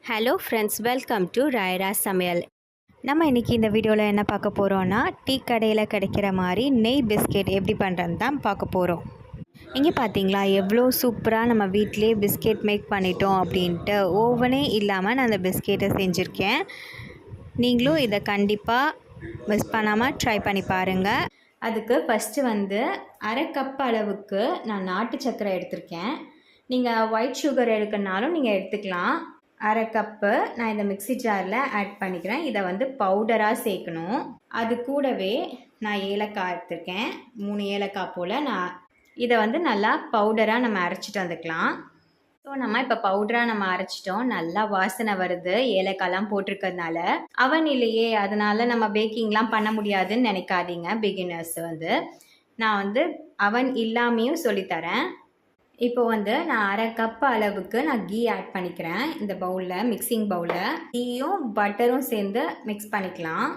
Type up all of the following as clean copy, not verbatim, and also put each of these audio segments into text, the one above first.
Hello friends, welcome to ராயரா சமையல். நம்ம இன்றைக்கி இந்த வீடியோவில் என்ன பார்க்க போகிறோன்னா, டீ கடையில் கிடைக்கிற மாதிரி நெய் பிஸ்கெட் எப்படி பண்ணுறதுன்னு தான் பார்க்க போகிறோம். இங்கே பார்த்தீங்களா எவ்வளோ சூப்பராக நம்ம வீட்டிலே பிஸ்கெட் மேக் பண்ணிட்டோம் அப்படின்ட்டு. ஓவனே இல்லாமல் நான் அந்த பிஸ்கெட்டை செஞ்சுருக்கேன். நீங்களும் இதை கண்டிப்பாக மிஸ் பண்ணாமல் ட்ரை பண்ணி பாருங்கள். அதுக்கு ஃபஸ்ட்டு அரை கப் அளவுக்கு நான் நாட்டு சர்க்கரை எடுத்திருக்கேன். நீங்கள் ஒயிட் சுகர் எடுக்கணுனாலும் நீங்கள் எடுத்துக்கலாம். அரை கப்பு நான் இந்த மிக்ஸி ஜாரில் ஆட் பண்ணிக்கிறேன். இதை பவுடராக சேர்க்கணும். அது கூடவே நான் ஏலக்காய் எடுத்திருக்கேன், 3 ஏலக்காய் போல். நான் இதை நல்லா பவுடராக நம்ம அரைச்சிட்டு வந்துக்கலாம். ஸோ நம்ம இப்போ பவுடராக நம்ம அரைச்சிட்டோம். நல்லா வாசனை வருது ஏலக்காய்லாம் போட்டிருக்கிறதுனால. அவன் இல்லையே, அதனால் நம்ம பேக்கிங்லாம் பண்ண முடியாதுன்னு நினைக்காதீங்க பிகினர்ஸ். நான் அவன் இல்லாமையும் சொல்லித்தரேன். இப்போ நான் அரை கப் அளவுக்கு நான் கீ ஆட் பண்ணிக்கிறேன். இந்த பவுலில், மிக்சிங் பவுலில் கீயும் பட்டரும் சேர்ந்து மிக்ஸ் பண்ணிக்கலாம்.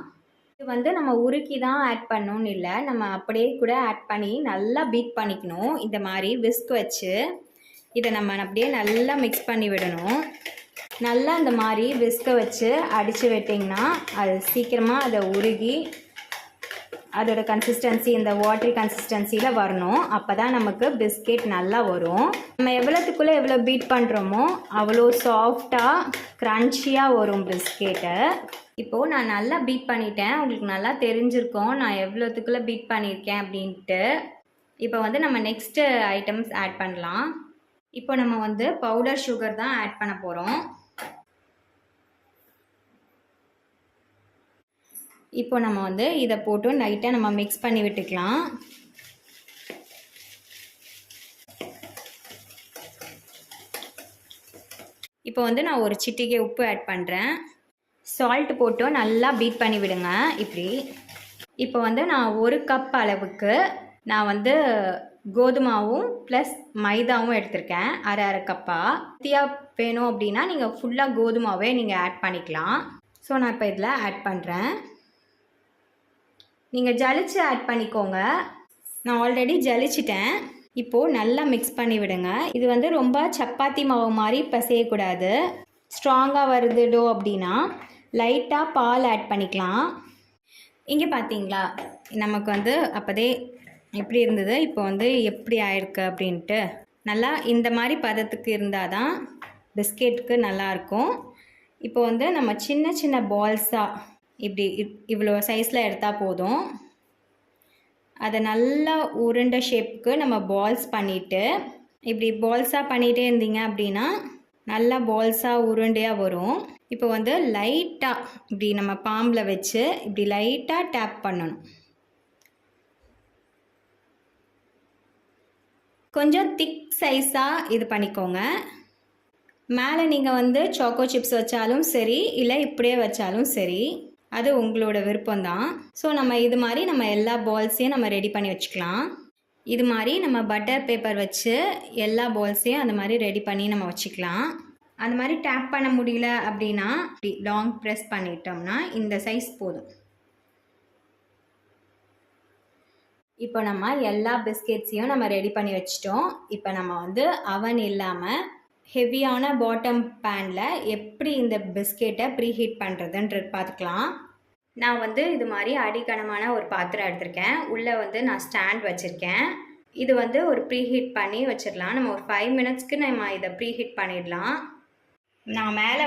இது நம்ம உருக்கி தான் ஆட் பண்ணணும்னு இல்லை, நம்ம அப்படியே கூட ஆட் பண்ணி நல்லா பீட் பண்ணிக்கணும். இந்த மாதிரி விஸ்க் வச்சு இதை நம்ம அப்படியே நல்லா மிக்ஸ் பண்ணி விடணும். நல்லா இந்த மாதிரி விஸ்கை வச்சு அடித்து விட்டிங்கன்னா அது சீக்கிரமாக அதை உருகி அதோட கன்சிஸ்டன்சி இந்த வாட்டரி கன்சிஸ்டன்சியில் வரணும். அப்போ தான் நமக்கு பிஸ்கெட் நல்லா வரும். நம்ம எவ்வளோத்துக்குள்ளே எவ்வளோ பீட் பண்ணுறோமோ அவ்வளோ சாஃப்டாக க்ரன்ச்சியாக வரும் பிஸ்கெட்டை. இப்போது நான் நல்லா பீட் பண்ணிட்டேன். உங்களுக்கு நல்லா தெரிஞ்சிருக்கோம் நான் எவ்வளோத்துக்குள்ளே பீட் பண்ணியிருக்கேன் அப்படின்ட்டு. இப்போ நம்ம நெக்ஸ்ட்டு ஐட்டம்ஸ் ஆட் பண்ணலாம். இப்போ நம்ம பவுடர் சுகர் தான் ஆட் பண்ண போகிறோம். இப்போ நம்ம இதை போட்டு லைட்டாக நம்ம மிக்ஸ் பண்ணி விட்டுக்கலாம். இப்போ நான் ஒரு சிட்டிகை உப்பு ஆட் பண்ணுறேன். சால்ட் போட்டு நல்லா பீட் பண்ணி விடுங்க இப்படி. இப்போ நான் ஒரு கப் அளவுக்கு நான் கோதுமாவும் ப்ளஸ் மைதாவும் எடுத்திருக்கேன். அரை கப்பாக. ஹெல்த்தியாக வேணும் அப்படின்னா நீங்கள் ஃபுல்லாக கோதுமாவே நீங்கள் ஆட் பண்ணிக்கலாம். ஸோ நான் இப்போ இதில் ஆட் பண்ணுறேன். நீங்கள் ஜலிச்சு ஆட் பண்ணிக்கோங்க. நான் ஆல்ரெடி ஜலிச்சிட்டேன். இப்போது நல்லா மிக்ஸ் பண்ணி விடுங்க. இது ரொம்ப சப்பாத்தி மாவு மாதிரி பிசையக்கூடாது. ஸ்ட்ராங்காக வருதுடோ அப்படின்னா லைட்டாக பால் ஆட் பண்ணிக்கலாம். இங்கே பார்த்தீங்களா நமக்கு அப்போதே எப்படி இருந்தது, இப்போ எப்படி ஆயிருக்கு அப்படின்ட்டு. நல்லா இந்த மாதிரி பதத்துக்கு இருந்தால் தான் பிஸ்கெட்டுக்கு நல்லாயிருக்கும். இப்போ நம்ம சின்ன சின்ன பால்ஸாக இப்படி இவ்வளோ சைஸில் எடுத்தால் போதும். அதை நல்லா உருண்டை ஷேப்புக்கு நம்ம பால்ஸ் பண்ணிவிட்டு இப்படி பால்ஸாக பண்ணிகிட்டே இருந்தீங்க அப்படின்னா நல்லா பால்ஸாக உருண்டையாக வரும். இப்போ லைட்டாக இப்படி நம்ம பாம்பில் வச்சு இப்படி லைட்டாக டேப் பண்ணணும். கொஞ்சம் திக் சைஸாக இது பண்ணிக்கோங்க. மேலே நீங்கள் சாக்கோ சிப்ஸ் வச்சாலும் சரி, இல்லை இப்படியே வச்சாலும் சரி, அது உங்களோட விருப்பம்தான். ஸோ நம்ம இது மாதிரி நம்ம எல்லா பால்ஸையும் நம்ம ரெடி பண்ணி வச்சுக்கலாம். இது மாதிரி நம்ம பட்டர் பேப்பர் வச்சு எல்லா பால்ஸையும் அந்த மாதிரி ரெடி பண்ணி நம்ம வச்சுக்கலாம். அந்த மாதிரி டேப் பண்ண முடியல அப்படின்னா இப்படி லாங் ப்ரெஸ் பண்ணிட்டோம்னா இந்த சைஸ் போதும். இப்போ நம்ம எல்லா பிஸ்கெட்ஸையும் நம்ம ரெடி பண்ணி வச்சிட்டோம். இப்போ நம்ம அவன் இல்லாமல் ஹெவியான பாட்டம் பேனில் எப்படி இந்த பிஸ்கெட்டை ப்ரீஹீட் பண்ணுறதுன்றது பார்த்துக்கலாம். நான் இது மாதிரி அடிக்கனமான ஒரு பாத்திரம் எடுத்திருக்கேன். உள்ளே நான் ஸ்டாண்ட் வச்சுருக்கேன். இது ஒரு ப்ரீஹீட் பண்ணி வச்சிடலாம். நம்ம ஒரு 5 மினிட்ஸ்க்கு நம்ம இதை ப்ரீஹீட் பண்ணிடலாம். நான் மேலே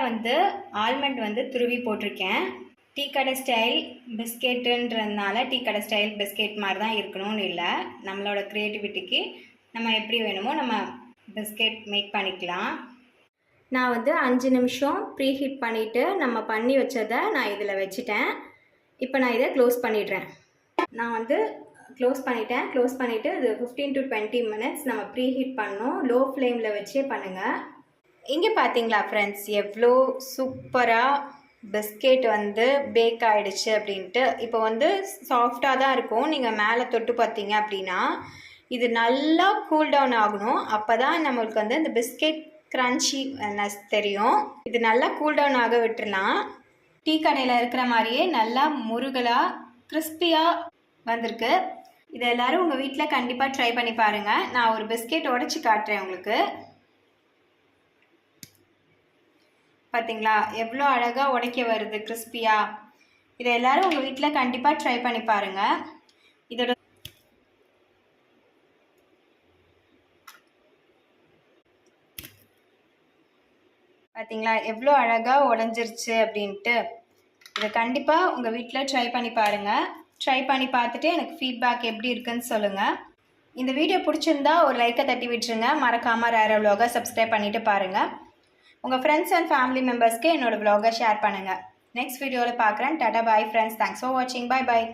ஆல்மண்ட் துருவி போட்டிருக்கேன். டீ கடை ஸ்டைல் பிஸ்கெட்டுன்றதுனால டீ கடை ஸ்டைல் பிஸ்கெட் மாதிரி தான் இருக்கணும்னு இல்லை. நம்மளோட க்ரியேட்டிவிட்டிக்கு நம்ம எப்படி வேணுமோ நம்ம பிஸ்கெட் மேக் பண்ணிக்கலாம். நான் 5 நிமிஷம் ப்ரீஹீட் பண்ணிவிட்டு நம்ம பண்ணி வச்சதை நான் இதில் வச்சுட்டேன். இப்போ நான் இதை க்ளோஸ் பண்ணிடுறேன். நான் க்ளோஸ் பண்ணிட்டேன். க்ளோஸ் பண்ணிவிட்டு இது 15 to 20 மினிட்ஸ் நம்ம ப்ரீஹீட் பண்ணணும். லோ ஃப்ளேமில் வச்சே பண்ணுங்கள். இங்கே பார்த்தீங்களா ஃப்ரெண்ட்ஸ், எவ்வளோ சூப்பராக பிஸ்கெட் பேக் ஆகிடுச்சு அப்படின்ட்டு. இப்போ சாஃப்டாக தான் இருக்கும். நீங்கள் மேலே தொட்டு பார்த்தீங்க அப்படின்னா இது நல்லா கூல் டவுன் ஆகணும். அப்போ தான் நம்மளுக்கு இந்த பிஸ்கெட் க்ரன்ச்சினஸ் தெரியும். இது நல்லா கூல் டவுன் ஆக விட்டுடலாம். டீ கடையில் இருக்கிற மாதிரியே நல்லா முருகலாக கிறிஸ்பியாக வந்திருக்கு. இதை எல்லோரும் உங்கள் வீட்டில் கண்டிப்பாக ட்ரை பண்ணி பாருங்கள். நான் ஒரு பிஸ்கெட் உடச்சி காட்டுறேன் உங்களுக்கு. பார்த்தீங்களா எவ்வளோ அழகாக உடைக்க வருது கிறிஸ்பியாக. இதை எல்லோரும் உங்கள் வீட்டில் கண்டிப்பாக ட்ரை பண்ணி பாருங்கள். இதோட பார்த்தீங்களா எவ்வளோ அழகாக உடஞ்சிருச்சு அப்படின்ட்டு. இதை கண்டிப்பாக உங்கள் வீட்டில் ட்ரை பண்ணி பாருங்கள். ட்ரை பண்ணி பார்த்துட்டு எனக்கு ஃபீட்பேக் எப்படி இருக்குன்னு சொல்லுங்கள். இந்த வீடியோ பிடிச்சிருந்தா ஒரு லைக்கை தட்டி விட்டுருங்க. மறக்காமல் ரேரா vlog சப்ஸ்கிரைப் பண்ணிவிட்டு பாருங்கள். உங்கள் ஃப்ரெண்ட்ஸ் அண்ட் ஃபேமிலி மெம்பர்ஸ்க்கு என்னோடய vlog ஷேர் பண்ணுங்கள். நெக்ஸ்ட் வீடியோவில் பார்க்குறேன். Tata bye friends. Thanks for வாட்சிங். பாய் பாய்.